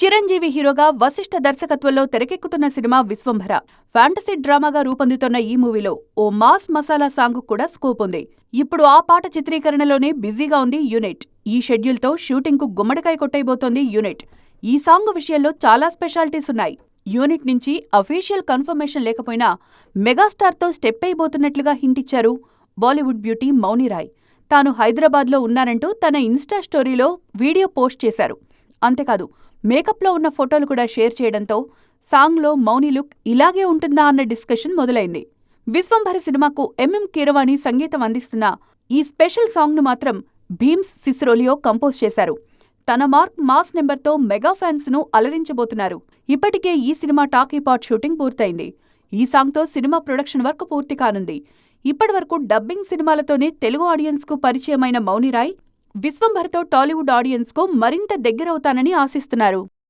చిరంజీవి హీరోగా వశిష్ఠ దర్శకత్వంలో తెరకెక్కుతున్న సినిమా విశ్వంభర. ఫ్యాంటసీ డ్రామాగా రూపొందుతున్న ఈ మూవీలో ఓ మాస్ మసాలా సాంగ్ కూడా స్కోప్ ఉంది. ఇప్పుడు ఆ పాట చిత్రీకరణలోనే బిజీగా ఉంది యూనిట్. ఈ షెడ్యూల్తో షూటింగ్కు గుమ్మడికాయ కొట్టేయబోతోంది యూనిట్. ఈ సాంగ్ విషయంలో చాలా స్పెషాలిటీస్ ఉన్నాయి. యూనిట్ నుంచి అఫీషియల్ కన్ఫర్మేషన్ లేకపోయినా మెగాస్టార్తో స్టెప్ అయిపోతున్నట్లుగా హింట్ ఇచ్చారు బాలీవుడ్ బ్యూటీ మౌని రాయ్. తాను హైదరాబాద్లో ఉన్నానంటూ తన ఇన్స్టా స్టోరీలో వీడియో పోస్ట్ చేశారు. అంతేకాదు, మేకప్లో ఉన్న ఫోటోలు కూడా షేర్ చేయడంతో సాంగ్లో మౌని లుక్ ఇలాగే ఉంటుందా అన్న డిస్కషన్ మొదలైంది. విశ్వంభర సినిమాకు ఎంఎం కీరవాణి సంగీతం అందిస్తున్న ఈ స్పెషల్ సాంగ్ను మాత్రం భీమ్స్ సిసిరోలియో కంపోజ్ చేశారు. తన మార్క్ మాస్ నెంబర్తో మెగా ఫ్యాన్స్ను అలరించబోతున్నారు. ఇప్పటికే ఈ సినిమా టాకీపాట్ షూటింగ్ పూర్తయింది. ఈ సాంగ్తో సినిమా ప్రొడక్షన్ వర్క్ పూర్తి కానుంది. ఇప్పటివరకు డబ్బింగ్ సినిమాలతోనే తెలుగు ఆడియన్స్కు పరిచయమైన మౌని రాయ్ విశ్వంభరతో టాలీవుడ్ ఆడియన్స్కు మరింత దగ్గరవుతానని ఆశిస్తున్నారు.